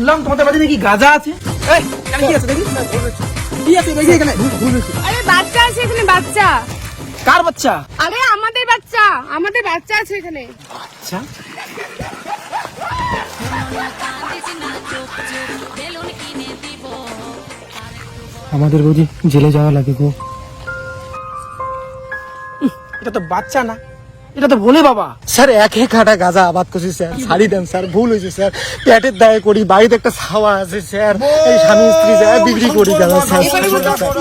শুনলাম তোমাদের বাড়িতে নাকি গাঁজা আছে। এই এখানে কি আছে দেখি, কি আছে দেখি এখানে। আরে বাচ্চা আছে এখানে, বাচ্চা। কার বাচ্চা? আরে আমাদের বাচ্চা, আমাদের বাচ্চা আছে এখানে। আচ্ছা আমাদের বৌদি জেলে যাওয়া লাগে গো। এটা তো বাচ্চা না, এটা তো ভোলে বাবা। স্যার এক কাটা গাঁজা আবাদ করছি স্যার, ছাড়ি দেন স্যার, ভুল হয়েছে স্যার, পেটের দায়ে করি, বাড়িতে একটা ছাওয়া আছে স্যার, এই স্বামী স্ত্রী যায় বিক্রি করি গাঁজা স্যার।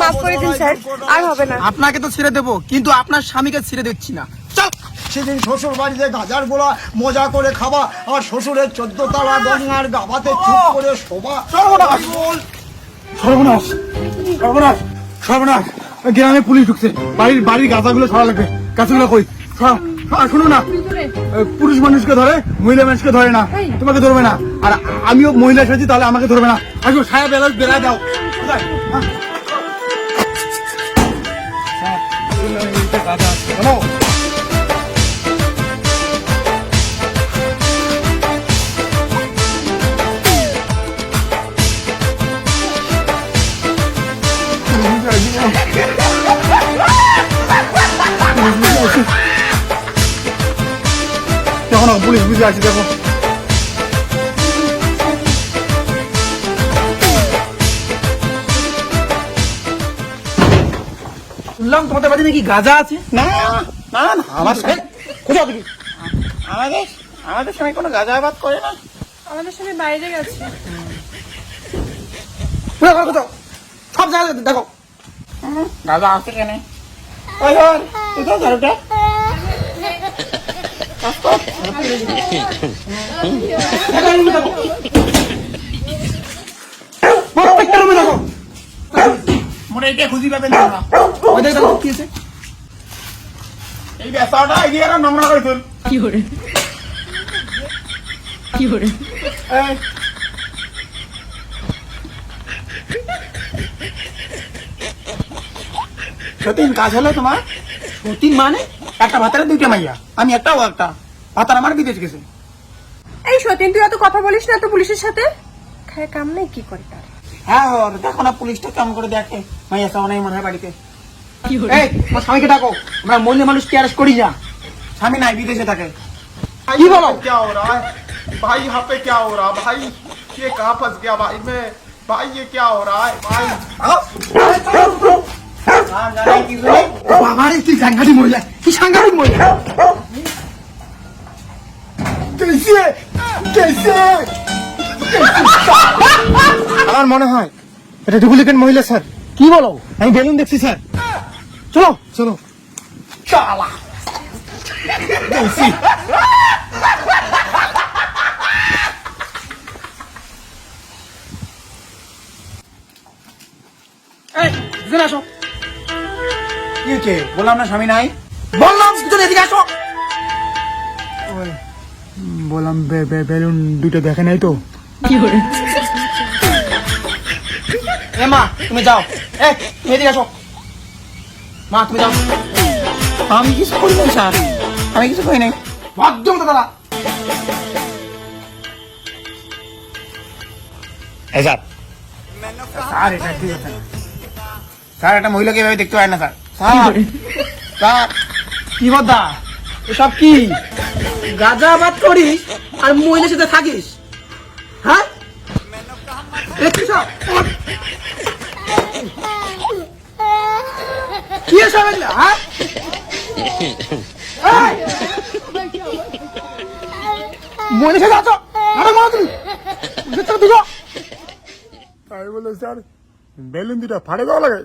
মাফ করে দিন স্যার, আর হবে না। আপনাকে তো ছেড়ে দেবো, কিন্তু আপনার স্বামীকে ছেড়ে দিচ্ছি না। চল। সেদিন শ্বশুর বাড়িতে গাজার গোলা মজা করে খাওয়া, আর শ্বশুরের 14 তলা গঙ্গার গাবাতে চুপ করে শোভা। সর্বনাশ সর্বনাশ সর্বনাশ সর্বনাশ, গ্রামে পুলিশ ঢুকছে, বাড়ির গাঁজাগুলো ছড়া লাগবে, গাছগুলো কই শুনো না, পুরুষ মানুষকে ধরে মহিলা মানুষকে ধরে না, তোমাকে ধরবে না, আর আমিও মহিলা সেছি তাহলে আমাকে ধরবে না। আসো সায়া বেলা বেড়া দাও। দেখো না পুলিশ বুঝে আছে, দেখো। শুনলাম তোমাদের বাড়িতে নাকি গাঁজা আছে। না না না, আমার কোথাও দেখি আমাদের সময় কোনো গাঁজা আবাদ করে না। আমাদের সঙ্গে বাইরে গেছে। কোথাও সব জায়গায় দেখো গাঁজা আছে কেন? ওই ধর কোথাও ধরটা প্রত্যেকটা রুমে দেখো। মনে এটা খুঁজি পাবেন না। ওই দেখো কি আছে। এই বেসাটা এগিয়ে আর নোংরা করে তুল। কি করে এই সতীন কাজ হলো তোমার? সতীন মানে? একটা ভাতারে দুইটা মাইয়া, আমি একটা ও একটা। ভাতার আমার বিদেশ গেছে। এই সতীন, তুই এত কথা বলিস না তো পুলিশের সাথে। খায় কাম নেই, কি করে তার। হ্যাঁ ওর দেখো না, পুলিশটা কেমন করে দেখে, মাইয়া চাও নাই মনে হয় বাড়িতে। এই তোমার স্বামীকে ডাকো, আমরা মহিলা মানুষকে অ্যারেস্ট করি না। স্বামী নাই, বিদেশে থাকে। কি বলো? क्या हो रहा है भाई? यहाँ पे क्या हो रहा है भाई? ये कहाँ फंस गया भाई मैं? भाई ये क्या हो रहा है भाई? বাবারে কি সাংঘাতিক মহিলা, কি সাংঘাতিক মহিলা। कैसे कैसे আমার মনে হয় এটা ডুপ্লিকেট মহিলা স্যার। কি বলো? আমি বেলুন দেখছি স্যার। চলো চলো। এই দুজন আসো। কি হচ্ছে? বললাম না স্বামী নাই। বললাম দুজন এদিকে আসো। বললাম বেলুন দুটো দেখে নাই তো। এ মা তুমি যাও, এই তুমি এদিকে আসো। মা তুমি যাও। আমি কিছু করি নাই স্যার, আমি কিছু করি নাই। ভদ্র মতো দাঁড়া। এই স্যার, স্যার এটা ঠিক আছে না স্যার, একটা মহিলাকে এভাবে দেখতে হয় না স্যার। স্যার স্যার কি বদ্দা এসব কি? গাঁজা আবাদ করিস আর মহিলার সাথে থাকিস, হ্যাঁ? দেখছিস সব? কি এসব এগুলো, হ্যাঁ? এই! মহিলার সাথে আছো, নাটক করো তুমি। ভেতরে ঢুকো। তাই বলে স্যার বেলুন দুটা ফাটে দেওয়া লাগে।